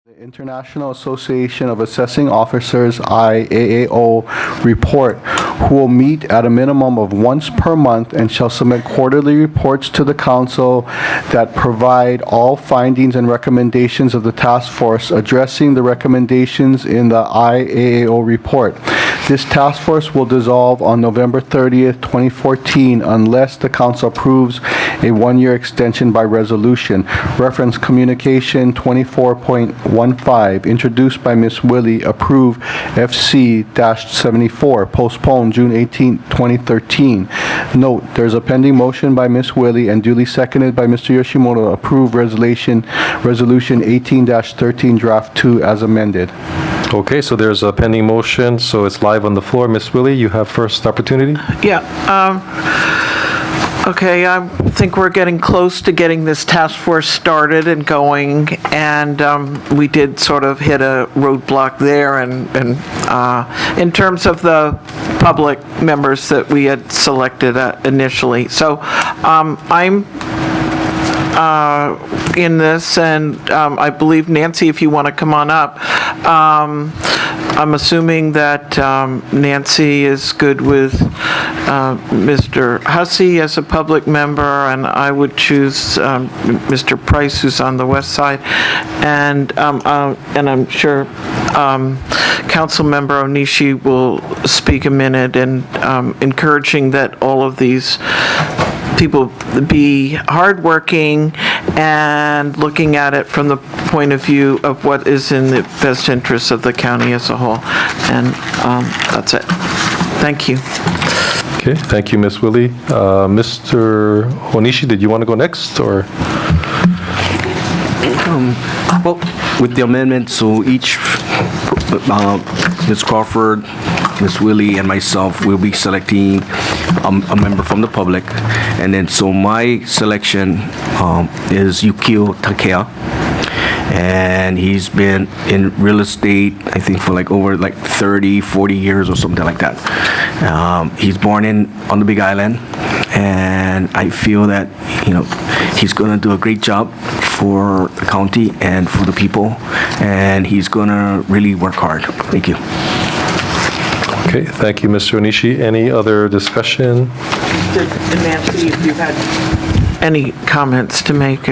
The International Association of Assessing Officers, IAAO, report, who will meet at a minimum of once per month and shall submit quarterly reports to the council that provide all findings and recommendations of the task force addressing the recommendations in the IAAO report. This task force will dissolve on November 30th, 2014, unless the council approves a one-year extension by resolution. Reference Communication 24.15, introduced by Ms. Wille, approve FC-74, postponed June 18, 2013. Note, there's a pending motion by Ms. Wille and duly seconded by Mr. Yoshimoto to approve resolution 18-13 draft 2 as amended. Okay, so there's a pending motion, so it's live on the floor. Ms. Wille, you have first opportunity. Yeah. Okay, I think we're getting close to getting this task force started and going, and we did sort of hit a roadblock there, and in terms of the public members that we had selected initially. So I'm in this, and I believe, Nancy, if you want to come on up. I'm assuming that Nancy is good with Mr. Hussey as a public member, and I would choose Mr. Price, who's on the west side, and I'm sure Councilmember Onishi will speak a minute, and encouraging that all of these people be hardworking and looking at it from the point of view of what is in the best interest of the county as a whole. And that's it. Thank you. Okay, thank you, Ms. Wille. Mr. Onishi, did you want to go next, or? Well, with the amendment, so each, Ms. Crawford, Ms. Wille, and myself will be selecting a member from the public. And then, so my selection is Yukio Takea. And he's been in real estate, I think, for like over 30, 40 years or something like that. He's born on the Big Island, and I feel that, he's going to do a great job for the county and for the people, and he's going to really work hard. Thank you. Okay, thank you, Mr. Onishi. Any other discussion? Nancy, if you had any comments to make.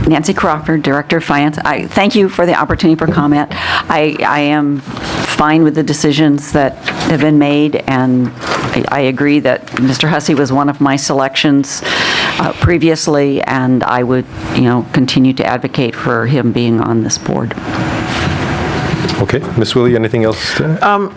Nancy Crawford, Director of Finance. I thank you for the opportunity for comment. I am fine with the decisions that have been made, and I agree that Mr. Hussey was one of my selections previously, and I would, continue to advocate for him being on this board. Okay, Ms. Wille, anything else to add?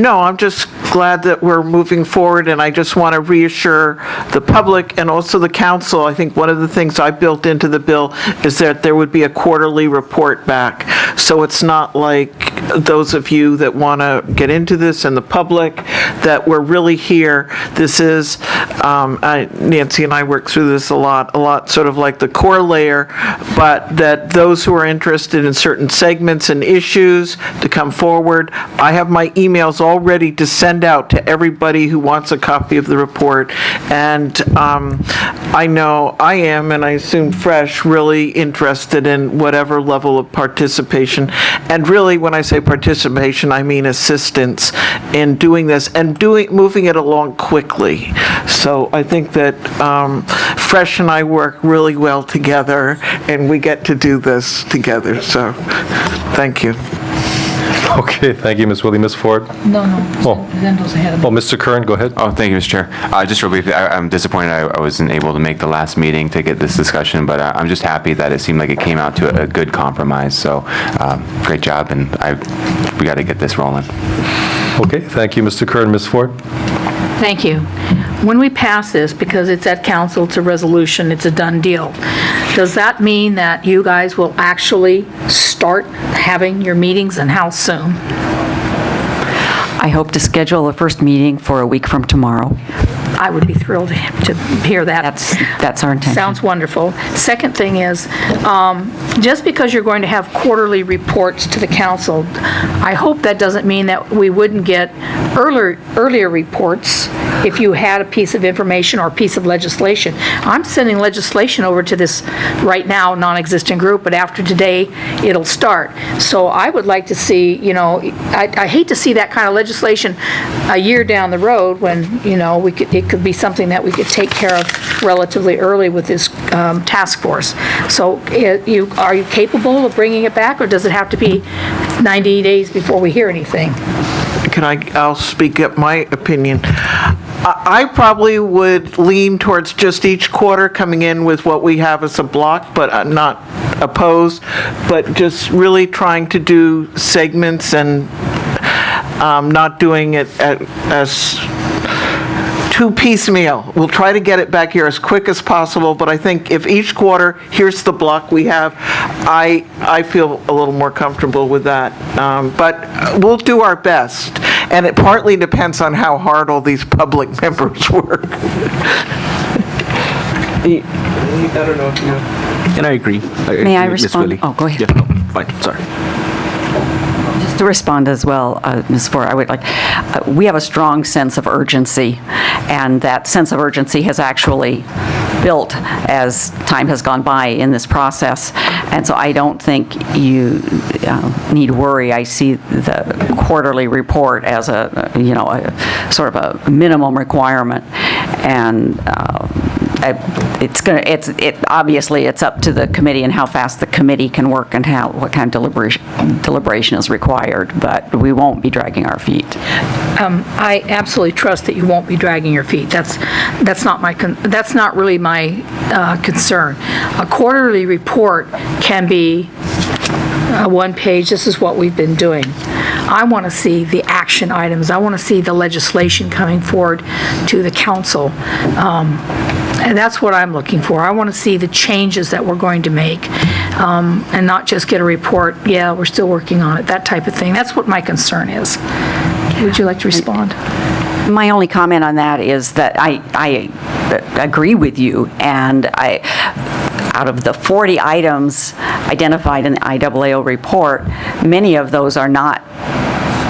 No, I'm just glad that we're moving forward, and I just want to reassure the public and also the council. I think one of the things I built into the bill is that there would be a quarterly report back. So it's not like those of you that want to get into this and the public, that we're really here. This is, Nancy and I work through this a lot sort of like the core layer, but that those who are interested in certain segments and issues to come forward. I have my emails all ready to send out to everybody who wants a copy of the report, and I know I am, and I assume Fresh, really interested in whatever level of participation, and really when I say participation, I mean assistance in doing this and moving it along quickly. So I think that Fresh and I work really well together, and we get to do this together, so thank you. Okay, thank you, Ms. Wille. Ms. Ford? No. Oh. Zendo's ahead of me. Oh, Mr. Curran, go ahead. Oh, thank you, Mr. Chair. Just real briefly, I'm disappointed I wasn't able to make the last meeting to get this discussion, but I'm just happy that it seemed like it came out to a good compromise. So, great job, and we got to get this rolling. Okay, thank you, Mr. Curran. Ms. Ford? Thank you. When we pass this, because it's at council, it's a resolution, it's a done deal, does that mean that you guys will actually start having your meetings, and how soon? I hope to schedule a first meeting for a week from tomorrow. I would be thrilled to hear that. That's our intention. Sounds wonderful. Second thing is, just because you're going to have quarterly reports to the council, I hope that doesn't mean that we wouldn't get earlier reports if you had a piece of information or a piece of legislation. I'm sending legislation over to this right now non-existent group, but after today, it'll start. So I would like to see, I hate to see that kind of legislation a year down the road when, it could be something that we could take care of relatively early with this task force. So are you capable of bringing it back, or does it have to be 90 days before we hear anything? I'll speak up my opinion. I probably would lean towards just each quarter coming in with what we have as a block, but I'm not opposed, but just really trying to do segments and not doing it as too piecemeal. We'll try to get it back here as quick as possible, but I think if each quarter, here's the block we have, I feel a little more comfortable with that. But we'll do our best, and it partly depends on how hard all these public members work. I don't know if you... And I agree. May I agree with Ms. respond? Wille. Oh, go ahead. Yeah, no, fine, sorry. Just to respond as well, Ms. Ford, I would like, we have a strong sense of urgency, and that sense of urgency has actually built as time has gone by in this process. And so I don't think you need to worry. I see the quarterly report as a sort of a minimum requirement, and obviously it's up to the committee and how fast the committee can work and what kind of deliberation is required, but we won't be dragging our feet. I absolutely trust that you won't be dragging your feet. That's not really my concern. A quarterly report can be one page. This is what we've been doing. I want to see the action items. I want to see the legislation coming forward to the council. And that's what I'm looking for. I want to see the changes that we're going to make, and not just get a report, yeah, we're still working on it, that type of thing. That's what my concern is. Would you like to respond? My only comment on that is that I agree with you, and out of the 40 items identified in the IAAO report, many of those are not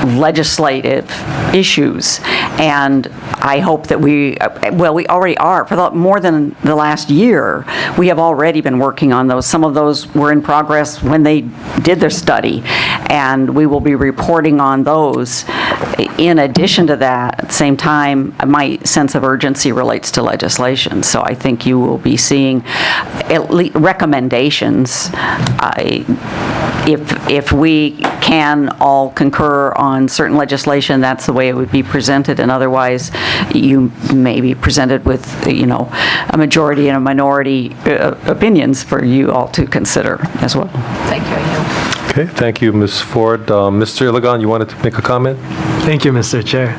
legislative issues, and I hope that we already are. For more than the last year, we have already been working on those. Some of those were in progress when they did their study, and we will be reporting on those. In addition to that, at the same time, my sense of urgency relates to legislation, so I think you will be seeing at least recommendations. If we can all concur on certain legislation, that's the way it would be presented, and otherwise you may be presented with, a majority and a minority opinions for you all to consider as well. Thank you. Okay, thank you, Ms. Ford. Mr. Iligan, you wanted to make a comment? Thank you, Mr. Chair.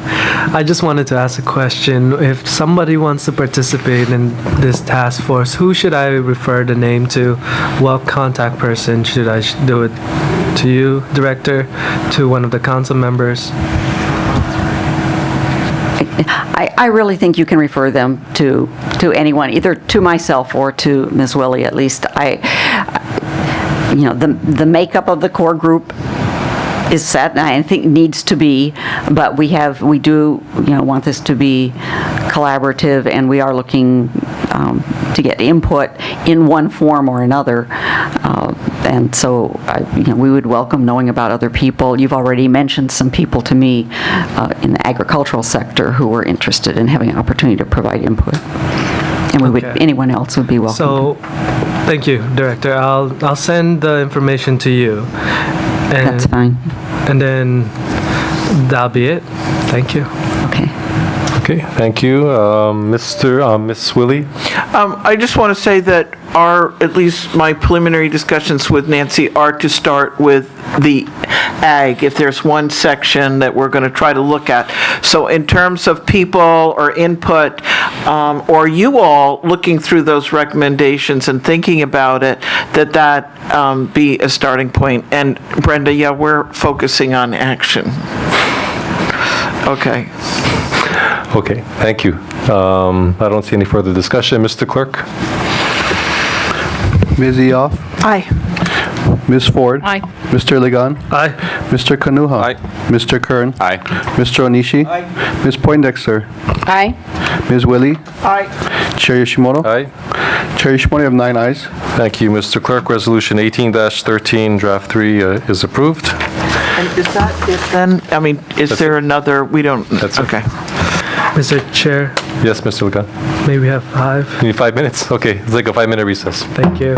I just wanted to ask a question. If somebody wants to participate in this task force, who should I refer the name to? What contact person should I do it to? You, Director, to one of the council members? I really think you can refer them to anyone, either to myself or to Ms. Wille at least. The makeup of the core group is set, and I think needs to be, but we do want this to be collaborative, and we are looking to get input in one form or another. And so, we would welcome knowing about other people. You've already mentioned some people to me in the agricultural sector who were interested in having an opportunity to provide input. And anyone else would be welcome. So, thank you, Director. I'll send the information to you. That's fine. And then that'll be it. Thank you. Okay. Okay, thank you. Ms. Wille? I just want to say that at least my preliminary discussions with Nancy are to start with the ag, if there's one section that we're going to try to look at. So in terms of people or input, or you all looking through those recommendations and thinking about it, that be a starting point. And Brenda, yeah, we're focusing on action. Okay. Okay, thank you. I don't see any further discussion. Mr. Clerk? Ms. Eoff? Aye. Ms. Ford. Aye. Mr. Ligon. Aye. Mr. Kanuha. Aye. Mr. Kern. Aye. Mr. Onishi. Ms. Poindexter. Aye. Ms. Willie. Aye. Chair Yoshimoto. Aye. Chair Yoshimoto, you have 9 ayes. Thank you, Mr. Clerk. Resolution 18-13, Draft 3 is approved. And is that it then? I mean, is That's there it. another, we don't, That's it. okay. Mr. Chair, Yes, Mr. Ligon. may we have 5? You need 5 minutes? Okay, it's like a 5-minute recess. Thank you.